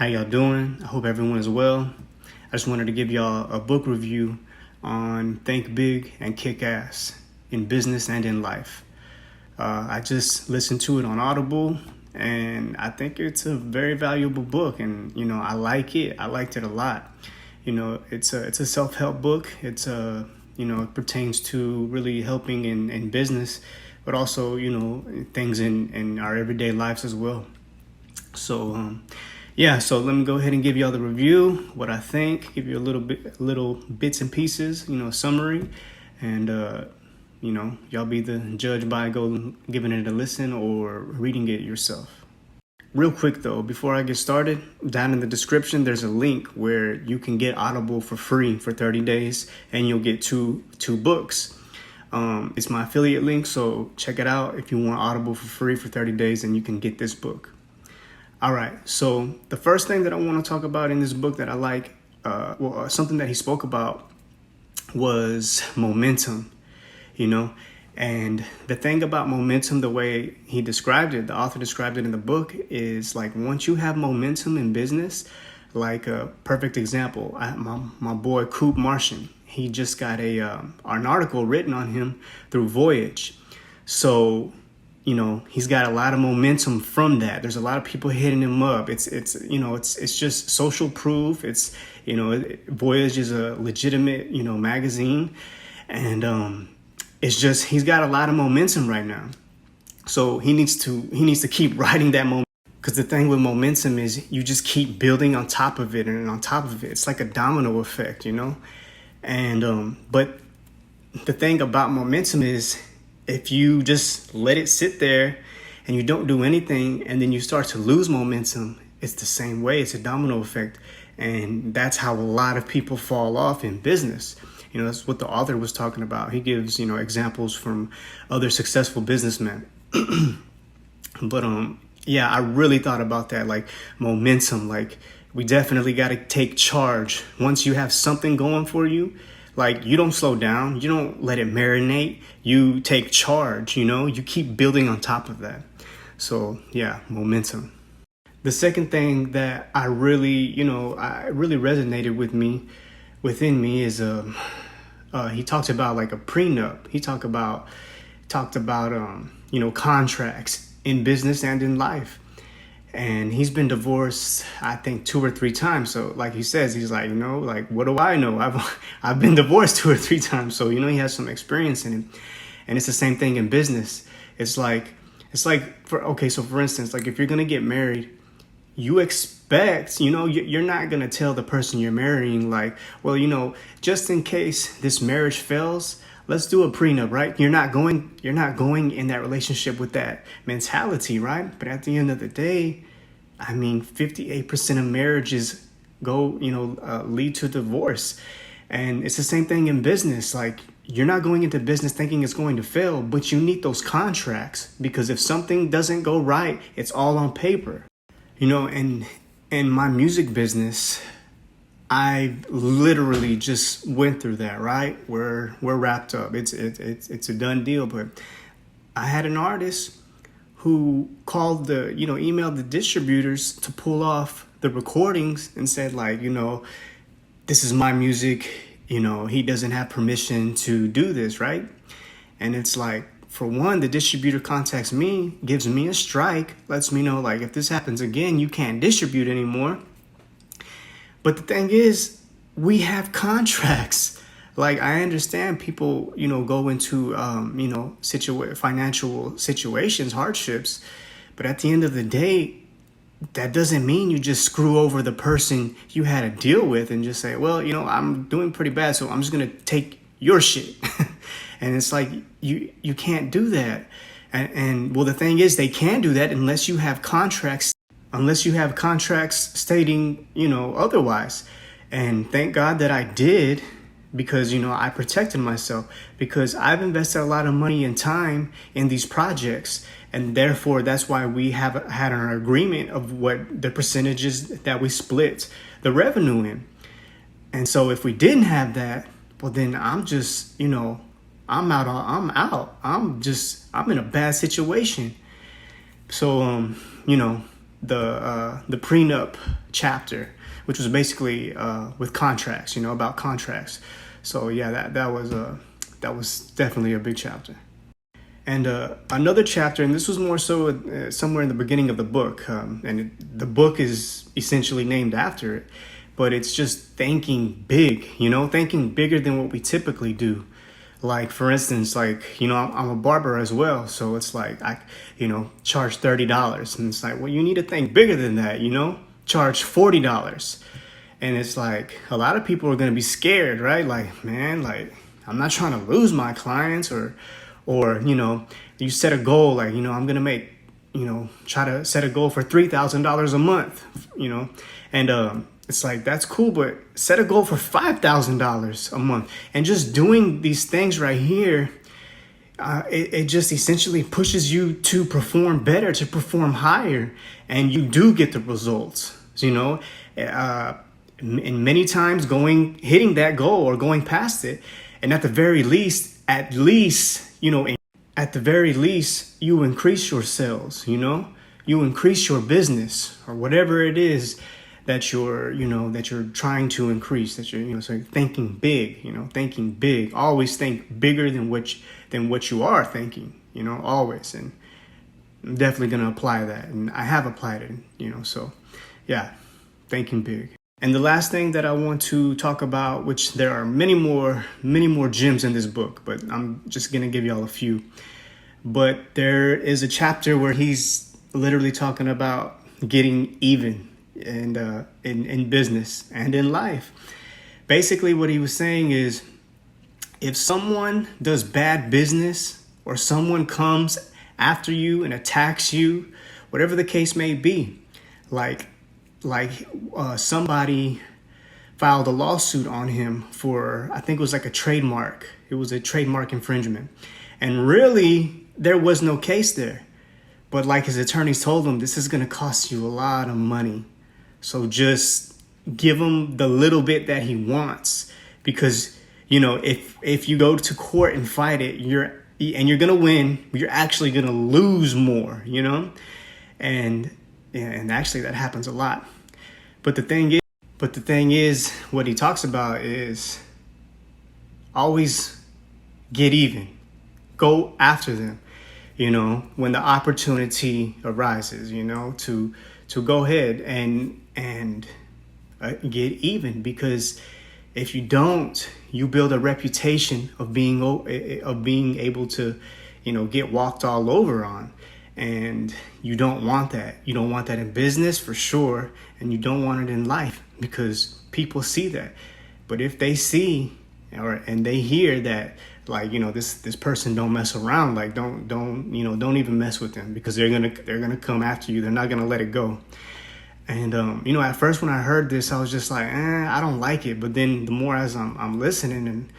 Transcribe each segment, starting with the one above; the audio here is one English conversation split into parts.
How y'all doing? I hope everyone is well. I just wanted to give y'all a book review on Think Big and Kick Ass in business and in life. I just listened to it on Audible, and I think it's a very valuable book. And I like it. I liked it a lot. It's a self-help book. It pertains to really helping in business, but also things in our everyday lives as well. So let me go ahead and give y'all the review, what I think, give you little bits and pieces, summary, and y'all be the judge by giving it a listen or reading it yourself. Real quick though, before I get started, down in the description there's a link where you can get Audible for free for 30 days, and you'll get two books. It's my affiliate link, so check it out. If you want Audible for free for 30 days, then you can get this book. All right, so the first thing that I want to talk about in this book that I like, something that he spoke about was momentum, and the thing about momentum, the way he described it, the author described it in the book, is like once you have momentum in business, like a perfect example, my boy Coop Martian, he just got an article written on him through Voyage. So he's got a lot of momentum from that. There's a lot of people hitting him up. It's just social proof. It's, Voyage is a legitimate, magazine. And it's just, he's got a lot of momentum right now. So he needs to keep riding that momentum. Because the thing with momentum is you just keep building on top of it and on top of it. It's like a domino effect, And, but the thing about momentum is, if you just let it sit there and you don't do anything and then you start to lose momentum, it's the same way. It's a domino effect. And that's how a lot of people fall off in business. That's what the author was talking about. He gives, examples from other successful businessmen. But I really thought about that, like momentum. Like we definitely got to take charge. Once you have something going for you, like you don't slow down, you don't let it marinate, you take charge, you keep building on top of that. So momentum. The second thing that I really resonated within me is he talked about like a prenup. He talked about contracts in business and in life. And he's been divorced, I think, 2 or 3 times. So like he says, he's like, like, what do I know? I've been divorced 2 or 3 times. So, he has some experience in it. And it's the same thing in business. So for instance, like if you're going to get married, you expect, you're not going to tell the person you're marrying, like, well, just in case this marriage fails, let's do a prenup, right? You're not going in that relationship with that mentality, right? But at the end of the day, 58% of marriages lead to divorce. And it's the same thing in business. Like you're not going into business thinking it's going to fail, but you need those contracts, because if something doesn't go right, it's all on paper. And in my music business, I literally just went through that, right? We're wrapped up. It's a done deal. But I had an artist who called emailed the distributors to pull off the recordings and said, like, this is my music. He doesn't have permission to do this, right? And it's like, for one, the distributor contacts me, gives me a strike, lets me know, like, if this happens again, you can't distribute anymore. But the thing is, we have contracts. Like, I understand people, go into, financial situations, hardships. But at the end of the day, that doesn't mean you just screw over the person you had to deal with and just say, well, I'm doing pretty bad, so I'm just going to take your shit. And it's like, you can't do that. And the thing is, they can't do that unless you have contracts stating, otherwise. And thank God that I did, because, I protected myself, because I've invested a lot of money and time in these projects. And therefore, that's why we have had an agreement of what the percentages that we split the revenue in. And so if we didn't have that, well, then I'm just, I'm out. I'm in a bad situation. So, the prenup chapter, which was basically with contracts, about contracts. So yeah, that was definitely a big chapter. And another chapter, and this was more so somewhere in the beginning of the book, the book is essentially named after it, but it's just thinking big, thinking bigger than what we typically do. Like, for instance, I'm a barber as well. So it's like, I charge $30. And it's like, well, you need to think bigger than that, charge $40. And it's like, a lot of people are going to be scared, right? Like, man, like, I'm not trying to lose my clients or, you set a goal, like, I'm going to make, try to set a goal for $3,000 a month, and, it's like, that's cool, but set a goal for $5,000 a month. And just doing these things right here, it just essentially pushes you to perform better, to perform higher. And you do get the results, and many times hitting that goal or going past it. And at the very least, at the very least, you increase your sales, you increase your business or whatever it is that you're trying to increase, that you're, so thinking big, thinking big. Always think bigger than what you are thinking, always. And I'm definitely going to apply that. And I have applied it, so yeah, thinking big. And the last thing that I want to talk about, which there are many more gems in this book, but I'm just going to give y'all a few. But there is a chapter where he's literally talking about getting even and in business and in life. Basically, what he was saying is, if someone does bad business or someone comes after you and attacks you, whatever the case may be, like somebody filed a lawsuit on him for, I think it was like a trademark. It was a trademark infringement. And really, there was no case there. But like his attorneys told him, this is going to cost you a lot of money. So just give him the little bit that he wants, because, if you go to court and fight it, you're going to win, you're actually going to lose more, and actually that happens a lot. But the thing is, what he talks about is always get even, go after them, when the opportunity arises, to go ahead and get even. Because if you don't, you build a reputation of being able to, get walked all over on. And you don't want that. You don't want that in business for sure. And you don't want it in life, because people see that. But if they see and they hear that, like, this person don't mess around, like, don't even mess with them, because they're gonna come after you. They're not gonna let it go. And at first when I heard this, I was just like, I don't like it. But then the more as I'm listening,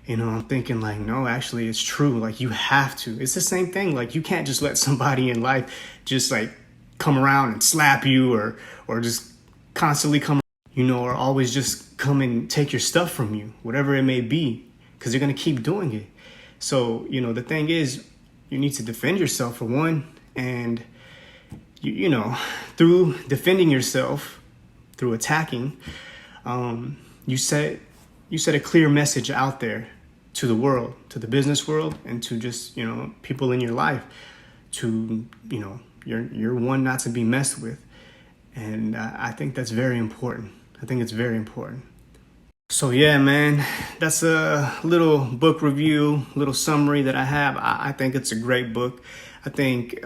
and I'm thinking, like, no, actually it's true. Like, you have to. It's the same thing. Like, you can't just let somebody in life just like come around and slap you or just constantly come, or always just come and take your stuff from you, whatever it may be, because they're going to keep doing it. So, the thing is, you need to defend yourself, for one. And, through defending yourself, through attacking, you set a clear message out there to the world, to the business world, and to just, people in your life, to, you're one not to be messed with. And I think that's very important. I think it's very important. So yeah, man, that's a little book review, little summary that I have. I think it's a great book. I think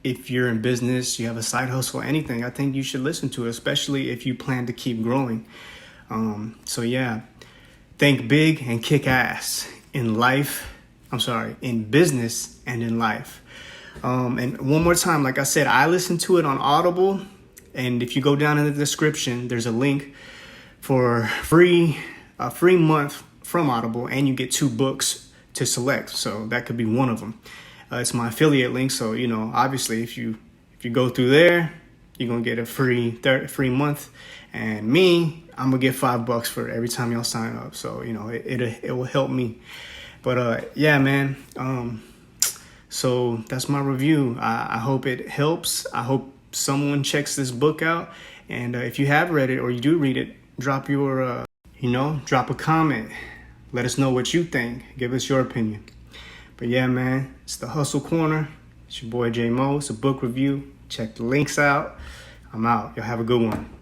if you're in business, you have a side hustle, anything, I think you should listen to it, especially if you plan to keep growing. So yeah, think big and kick ass in life. In business and in life. And one more time, like I said, I listened to it on Audible. And if you go down in the description, there's a link for a free month from Audible, and you get 2 books to select. So that could be one of them. It's my affiliate link. So, obviously if you go through there, you're going to get a free month. And me, I'm going to get $5 for every time y'all sign up. So, it will help me. But yeah, man. So that's my review. I hope it helps. I hope someone checks this book out. And if you have read it or you do read it, drop your, drop a comment. Let us know what you think. Give us your opinion. But yeah, man, it's the Hustle Corner. It's your boy J Mo. It's a book review. Check the links out. I'm out. Y'all have a good one.